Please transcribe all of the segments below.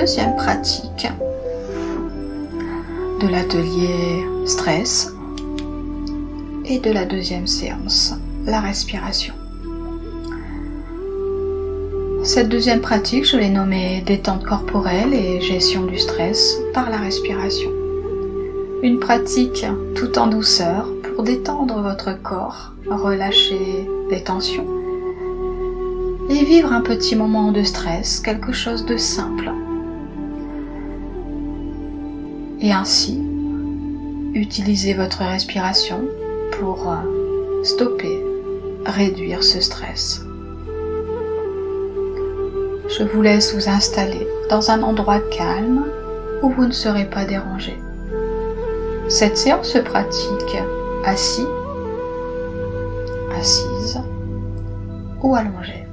deuxième pratique de l'atelier stress et de la deuxième séance, la respiration. Cette deuxième pratique, je l'ai nommée détente corporelle et gestion du stress par la respiration. Une pratique tout en douceur pour détendre votre corps, relâcher les tensions et vivre un petit moment de stress, quelque chose de simple. Et ainsi, utilisez votre respiration pour stopper, réduire ce stress. Je vous laisse vous installer dans un endroit calme où vous ne serez pas dérangé. Cette séance se pratique assis, assise ou allongé.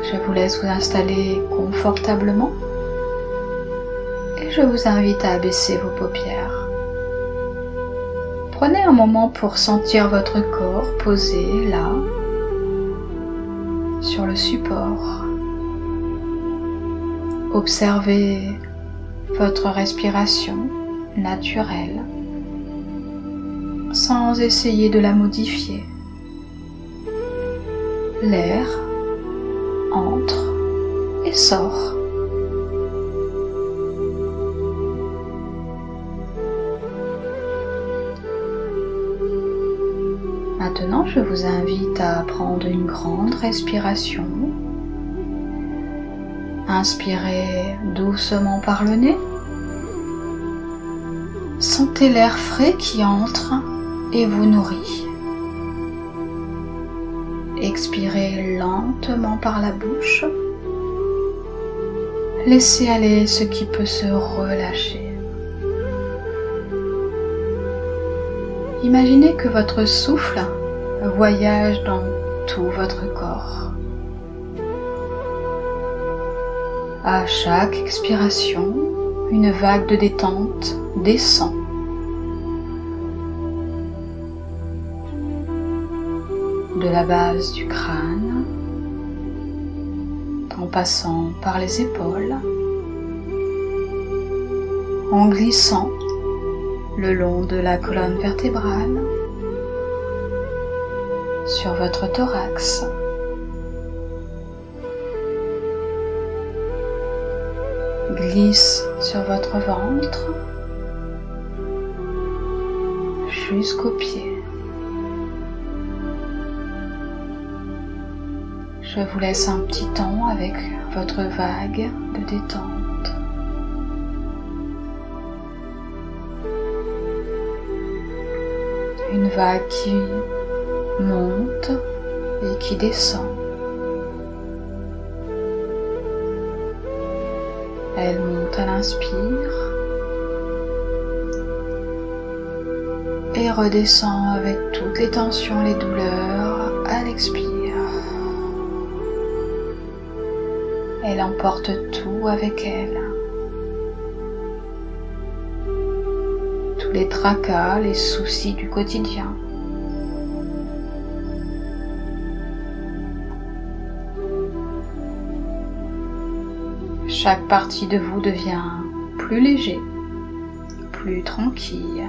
Je vous laisse vous installer confortablement et je vous invite à abaisser vos paupières. Prenez un moment pour sentir votre corps posé là, sur le support. Observez votre respiration naturelle, sans essayer de la modifier. L'air entre et sort. Maintenant, je vous invite à prendre une grande respiration. Inspirez doucement par le nez. Sentez l'air frais qui entre et vous nourrit. Expirez lentement par la bouche. Laissez aller ce qui peut se relâcher. Imaginez que votre souffle voyage dans tout votre corps. À chaque expiration, une vague de détente descend. De la base du crâne, en passant par les épaules, en glissant le long de la colonne vertébrale, sur votre thorax, glisse sur votre ventre, jusqu'aux pieds. Je vous laisse un petit temps avec votre vague de détente. Une vague qui monte et qui descend. Elle monte à l'inspire et redescend avec toutes les tensions, les douleurs à l'expire. Elle emporte tout avec elle. Tous les tracas, les soucis du quotidien. Chaque partie de vous devient plus léger, plus tranquille.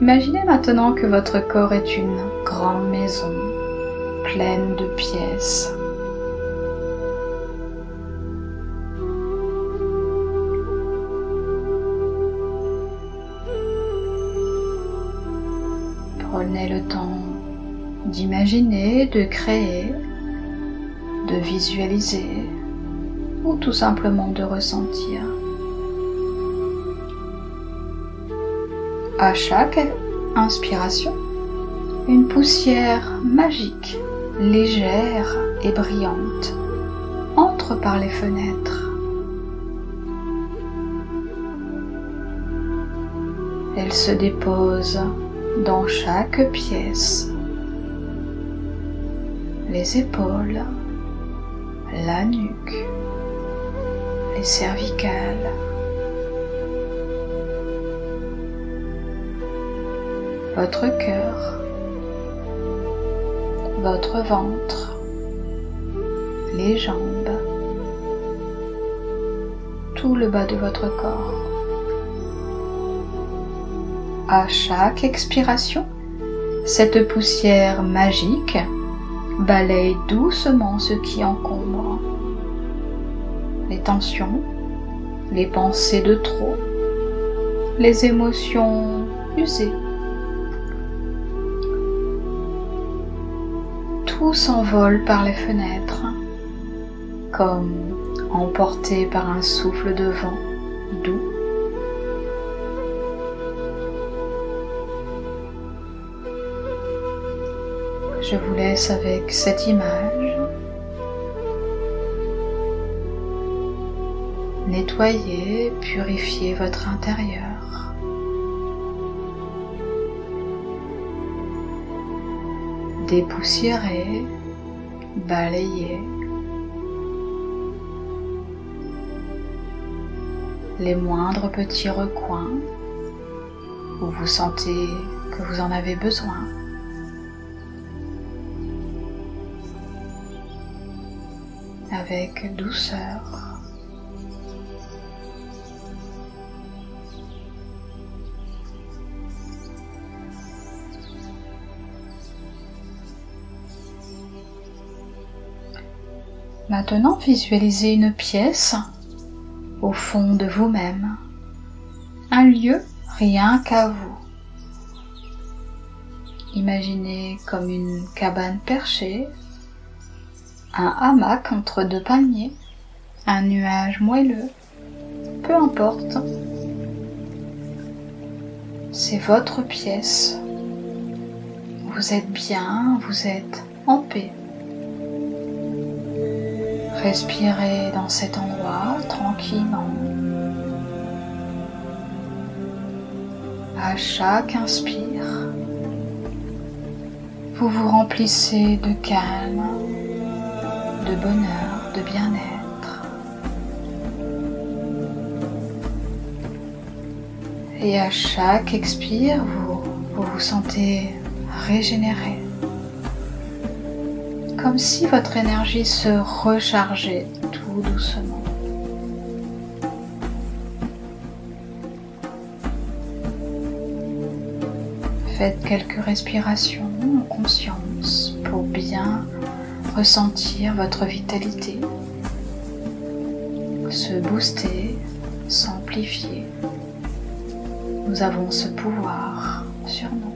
Imaginez maintenant que votre corps est une grande maison pleine de pièces. Prenez le temps d'imaginer, de créer, de visualiser ou tout simplement de ressentir. À chaque inspiration, une poussière magique, légère et brillante entre par les fenêtres. Elle se dépose dans chaque pièce les épaules, la nuque, les cervicales, votre cœur, votre ventre, les jambes, tout le bas de votre corps. À chaque expiration, cette poussière magique balaye doucement ce qui encombre, les tensions, les pensées de trop, les émotions usées. Tout s'envole par les fenêtres, comme emporté par un souffle de vent doux. Je vous laisse avec cette image. Nettoyez, purifiez votre intérieur. Dépoussiérez, balayez. Les moindres petits recoins où vous sentez que vous en avez besoin. Avec douceur. Maintenant, visualisez une pièce au fond de vous-même, un lieu rien qu'à vous. Imaginez comme une cabane perchée, un hamac entre deux palmiers, un nuage moelleux, peu importe. C'est votre pièce. Vous êtes bien, vous êtes en paix. Respirez dans cet endroit tranquillement. À chaque inspire, vous vous remplissez de calme, de bonheur, de bien-être. Et à chaque expire, vous vous sentez régénéré. Comme si votre énergie se rechargeait tout doucement. Faites quelques respirations en conscience pour bien ressentir votre vitalité, se booster, s'amplifier. Nous avons ce pouvoir sur nous.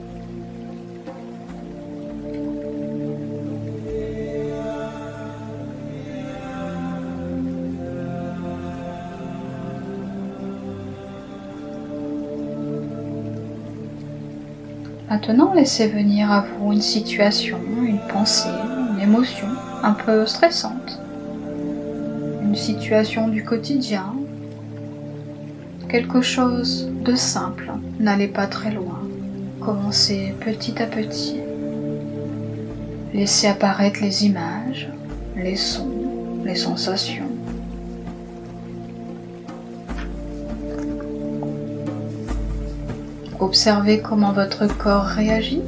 Maintenant, laissez venir à vous une situation, une pensée, une émotion un peu stressante. Une situation du quotidien. Quelque chose de simple. N'allez pas très loin. Commencez petit à petit. Laissez apparaître les images, les sons, les sensations. Observez comment votre corps réagit.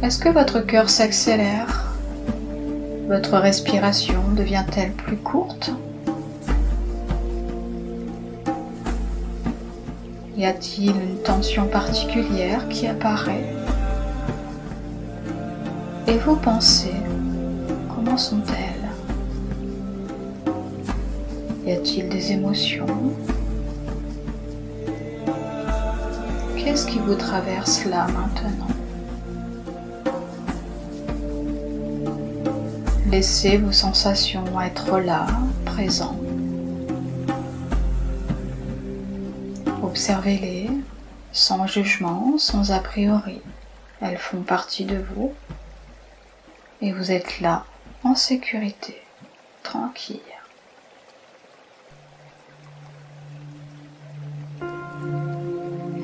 Est-ce que votre cœur s'accélère? Votre respiration devient-elle plus courte? Y a-t-il une tension particulière qui apparaît? Et vos pensées, comment sont-elles? Y a-t-il des émotions? Qu'est-ce qui vous traverse là maintenant? Laissez vos sensations être là, présentes. Observez-les sans jugement, sans a priori. Elles font partie de vous et vous êtes là, en sécurité, tranquille.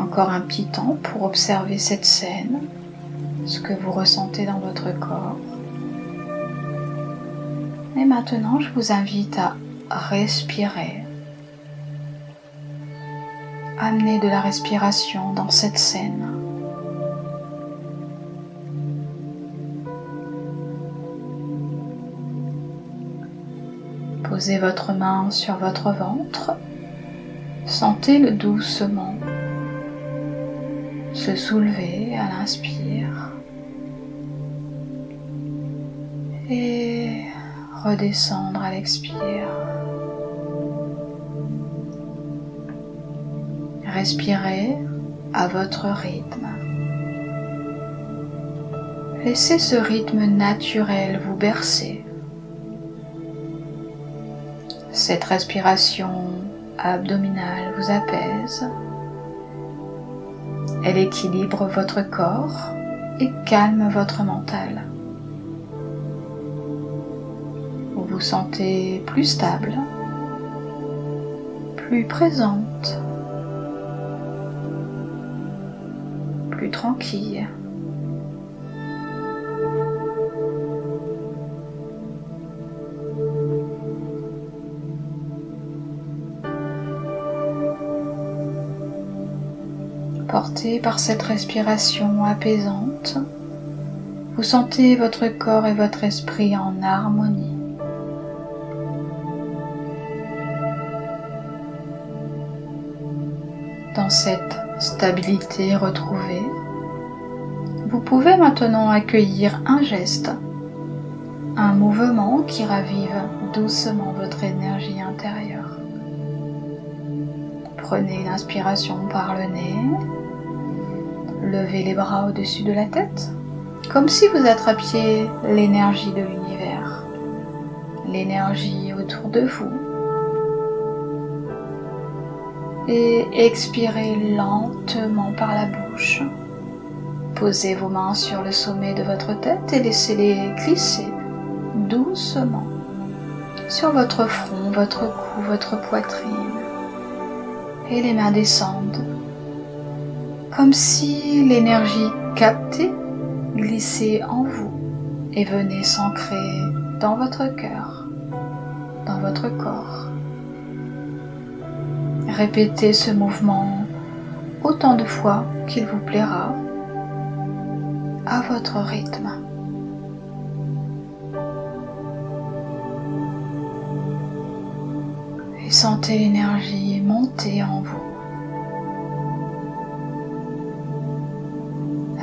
Encore un petit temps pour observer cette scène, ce que vous ressentez dans votre corps. Et maintenant, je vous invite à respirer. Amenez de la respiration dans cette scène. Posez votre main sur votre ventre. Sentez-le doucement se soulever à l'inspire et redescendre à l'expire. Respirez à votre rythme. Laissez ce rythme naturel vous bercer. Cette respiration abdominale vous apaise. Elle équilibre votre corps et calme votre mental. Vous vous sentez plus stable, plus présente, plus tranquille. Porté par cette respiration apaisante, vous sentez votre corps et votre esprit en harmonie. Dans cette stabilité retrouvée, vous pouvez maintenant accueillir un geste, un mouvement qui ravive doucement votre énergie intérieure. Prenez l'inspiration par le nez. Levez les bras au-dessus de la tête, comme si vous attrapiez l'énergie de l'univers, l'énergie autour de vous. Et expirez lentement par la bouche. Posez vos mains sur le sommet de votre tête et laissez-les glisser doucement sur votre front, votre cou, votre poitrine. Et les mains descendent comme si l'énergie captée glissait en vous et venait s'ancrer dans votre cœur, dans votre corps. Répétez ce mouvement autant de fois qu'il vous plaira, à votre rythme. Et sentez l'énergie monter en vous.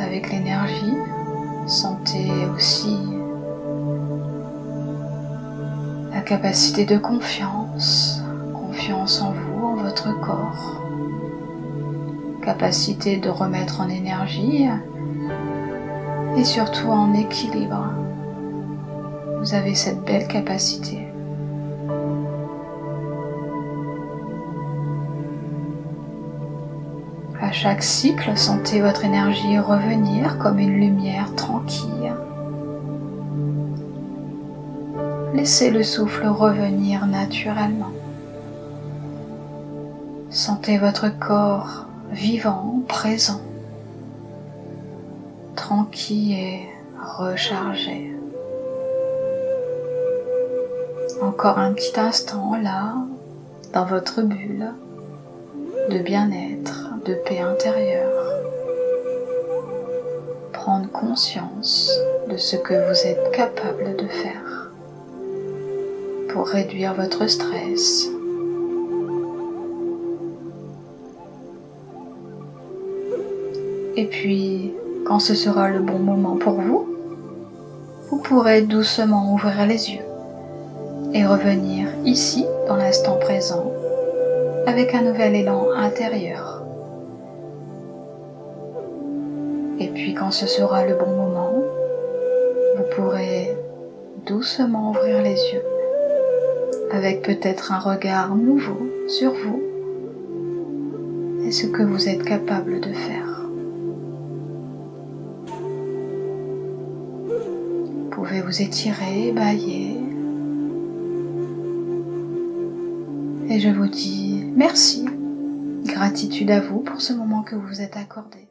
Avec l'énergie, sentez aussi la capacité de confiance en vous, en votre corps, capacité de remettre en énergie et surtout en équilibre. Vous avez cette belle capacité. À chaque cycle, sentez votre énergie revenir comme une lumière tranquille. Laissez le souffle revenir naturellement. Sentez votre corps vivant, présent, tranquille et rechargé. Encore un petit instant là, dans votre bulle de bien-être, de paix intérieure. Prendre conscience de ce que vous êtes capable de faire pour réduire votre stress. Et puis, quand ce sera le bon moment pour vous, vous pourrez doucement ouvrir les yeux et revenir ici, dans l'instant présent, avec un nouvel élan intérieur. Et puis quand ce sera le bon moment, vous pourrez doucement ouvrir les yeux, avec peut-être un regard nouveau sur vous et ce que vous êtes capable de faire. Vous pouvez vous étirer, bâiller. Et je vous dis merci, gratitude à vous pour ce moment que vous vous êtes accordé.